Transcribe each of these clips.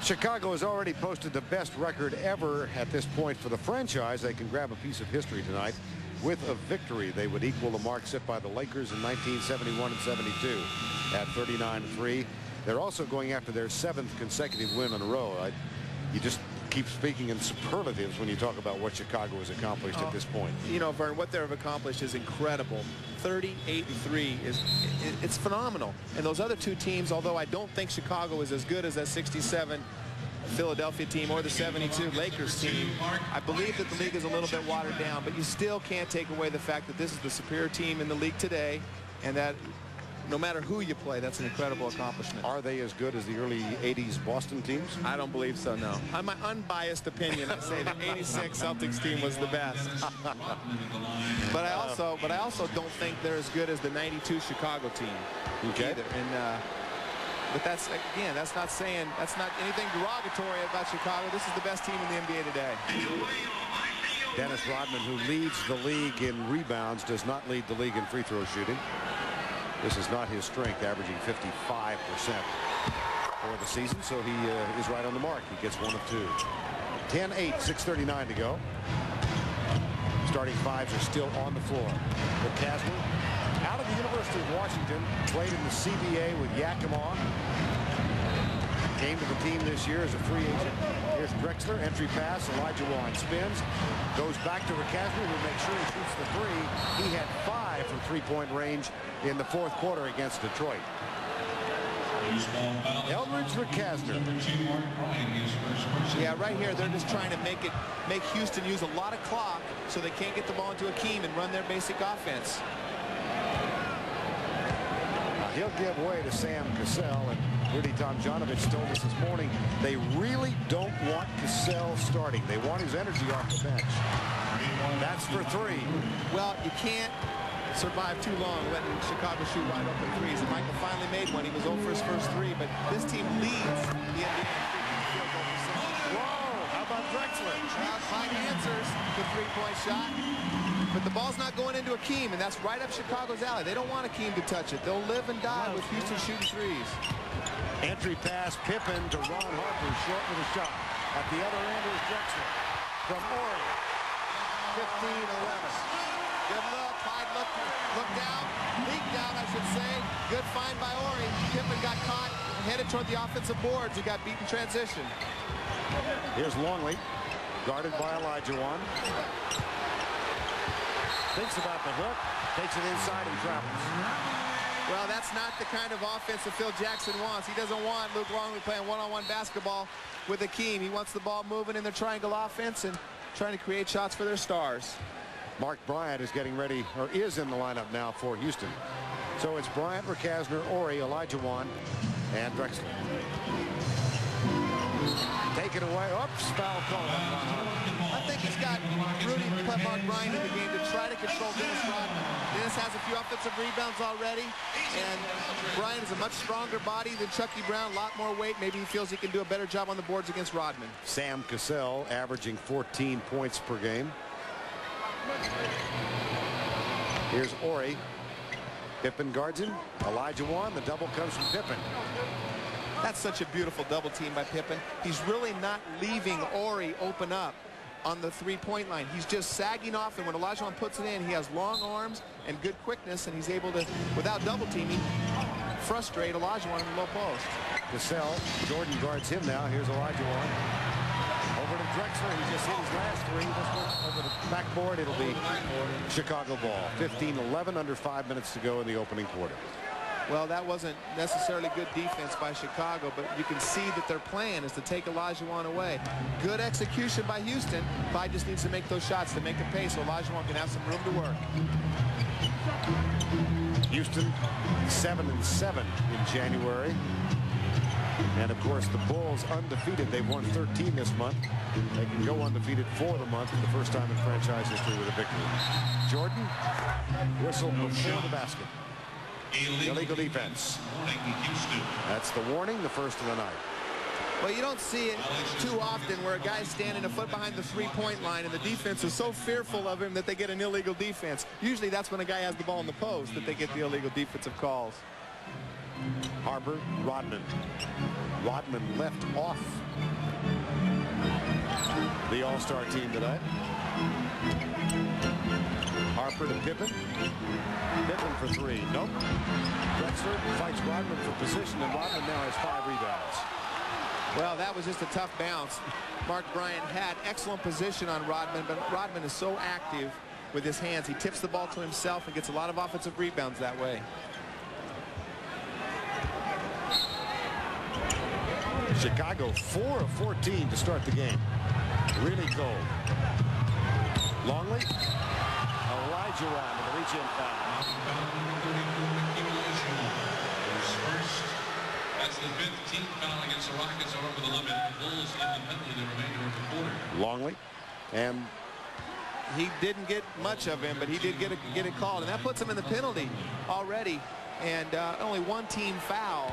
Chicago has already posted the best record ever at this point for the franchise. They can grab a piece of history tonight with a victory. They would equal the mark set by the Lakers in 1971 and 72 at 39-3. They're also going after their 7th consecutive win in a row. You just keep speaking in superlatives when you talk about what Chicago has accomplished at this point. You know, Vern, what they've accomplished is incredible. 38-3 it's phenomenal. And those other two teams, although I don't think Chicago is as good as that 67 Philadelphia team or the 72 Lakers team, I believe that the league is a little bit watered down, but you still can't take away the fact that this is the superior team in the league today, and that no matter who you play, that's an incredible accomplishment. Are they as good as the early 80s Boston teams? I don't believe so, no. On my unbiased opinion, I say the 86 Celtics team was the best. But I also don't think they're as good as the 92 Chicago team either. And but that's, again, that's not anything derogatory about Chicago. This is the best team in the NBA today. Dennis Rodman, who leads the league in rebounds, does not lead the league in free throw shooting. This is not his strength, averaging 55% for the season, so he is right on the mark. He gets 1 of 2. 10-8, 6:39 to go. Starting fives are still on the floor. Casner, out of the University of Washington, played in the CBA with Yakima. Came to the team this year as a free agent. Here's Drexler, entry pass. Olajuwon spins, goes back to Casner, who makes sure he shoots the 3. He had 5 from three-point range in the 4th quarter against Detroit. Eldridge Recasner. Yeah, right here they're just trying to make Houston use a lot of clock so they can't get the ball into Akeem and run their basic offense. He'll give way to Sam Cassell, and Rudy Tomjanovich told us this morning they really don't want Cassell starting. They want his energy off the bench. That's for 3. Well, you can't survive too long letting Chicago shoot wide open threes, and Michael finally made one. He was 0 for his first 3, but this team leads the NBA field goal percentage. Whoa, how about Drexler? Clyde answers the 3-point shot. But the ball's not going into Akeem, and that's right up Chicago's alley. They don't want Akeem to touch it. They'll live and die with Houston shooting threes. Entry pass, Pippen to Ron Harper, short with a shot. At the other end is Drexler from Horry. 15-11. Good look. Clyde looked down, leaked out, I should say. Good find by Horry. Pippen got caught, headed toward the offensive boards. He got beat in transition. Here's Longley, guarded by Olajuwon. Thinks about the hook, takes it inside and travels. Well, that's not the kind of offense that Phil Jackson wants. He doesn't want Luke Longley playing one-on-one basketball with Akeem. He wants the ball moving in their triangle offense and trying to create shots for their stars. Mark Bryant is getting ready, or is in the lineup now for Houston. So it's Bryant, Recasner, Horry, Olajuwon, and Drexler. Taken away. Oops, foul call. I think he's got Rudy put Mark Bryant in the game to try to control Dennis Rodman. Dennis has a few offensive rebounds already, and Bryant is a much stronger body than Chucky Brown, a lot more weight. Maybe he feels he can do a better job on the boards against Rodman. Sam Cassell averaging 14 points per game. Here's Horry. Pippen guards him. Olajuwon. The double comes from Pippen. That's such a beautiful double team by Pippen. He's really not leaving Horry open up on the 3-point line. He's just sagging off, and when Olajuwon puts it in, he has long arms and good quickness, and he's able to, without double teaming, frustrate Olajuwon in the low post. Cassell, Jordan guards him now. Here's Olajuwon. Over to Drexler. He just hit his last 3. This one over the backboard. It'll be Chicago ball. 15-11, under 5 minutes to go in the opening quarter. Well, that wasn't necessarily good defense by Chicago, but you can see that their plan is to take Olajuwon away. Good execution by Houston. Clyde just needs to make those shots to make a pace so Olajuwon can have some room to work. Houston 7-7 in January. And of course the Bulls undefeated. They've won 13 this month. They can go undefeated for the month for the first time in franchise history with a victory. Jordan, whistle before the basket. Illegal defense. That's the warning, the first of the night. Well, you don't see it too often where a guy's standing a foot behind the 3-point line and the defense is so fearful of him that they get an illegal defense. Usually that's when a guy has the ball in the post that they get the illegal defensive calls. Harper, Rodman. Rodman left off the All-Star team tonight. Harper to Pippen. Pippen for three. Nope. Drexler fights Rodman for position, and Rodman now has 5 rebounds. Well, that was just a tough bounce. Mark Bryant had excellent position on Rodman, but Rodman is so active with his hands. He tips the ball to himself and gets a lot of offensive rebounds that way. Chicago 4 of 14 to start the game. Really cold. Longley. Elijah Rodman, the reach-in foul. That's the 15th foul against the Rockets over the limit. The Bulls in the penalty the remainder of the quarter. Longley, and he didn't get much of him, but he did get it called, and that puts him in the penalty already. And only one team foul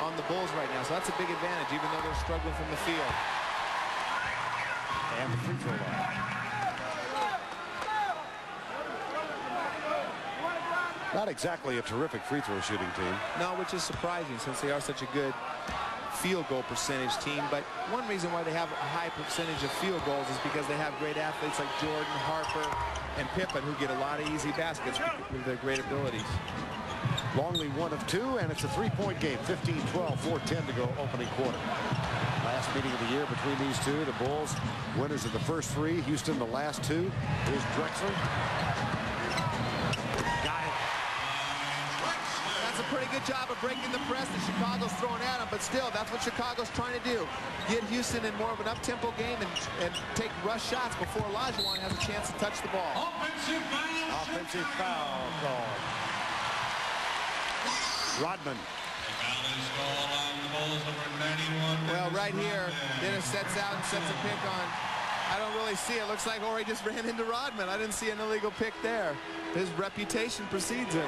on the Bulls right now, so that's a big advantage, even though they're struggling from the field. And the free throw line. Not exactly a terrific free throw shooting team. No, which is surprising since they are such a good field goal percentage team. But one reason why they have a high percentage of field goals is because they have great athletes like Jordan, Harper, and Pippen, who get a lot of easy baskets with their great abilities. Longley 1 of 2, and it's a 3-point game. 15-12, 4:10 to go opening quarter. Last meeting of the year between these two. The Bulls winners of the first 3. Houston the last 2. Here's Drexler. Got it. That's a pretty good job of breaking the press that Chicago's throwing at him, but still, that's what Chicago's trying to do. Get Houston in more of an up-tempo game and take rush shots before Olajuwon has a chance to touch the ball. Offensive foul called. Rodman. Well, right here, Dennis sets out and sets a pick on. I don't really see it. Looks like Horry just ran into Rodman. I didn't see an illegal pick there. His reputation precedes him.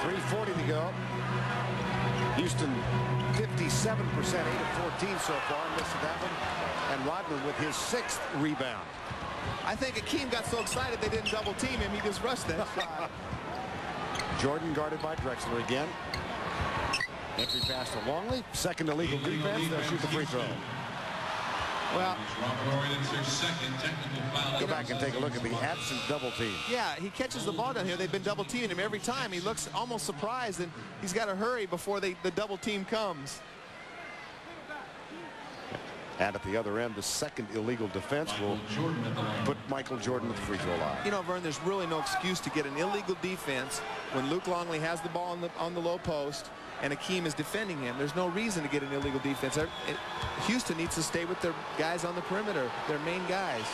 3:40 to go. Houston 57%, 8 of 14 so far. Missed that one. And Rodman with his 6th rebound. I think Akeem got so excited they didn't double team him. He just rushed that shot. Jordan guarded by Drexler again. Entry pass to Longley. Second illegal defense. They'll shoot the free throw. Well, go back and take a look at the absent double team. Yeah, he catches the ball down here. They've been double teaming him every time. He looks almost surprised, and he's got to hurry before the double team comes. And at the other end, the second illegal defense will put Michael Jordan at the free throw line. You know, Vern, there's really no excuse to get an illegal defense when Luke Longley has the ball on the low post and Akeem is defending him. There's no reason to get an illegal defense. Houston needs to stay with their guys on the perimeter, their main guys.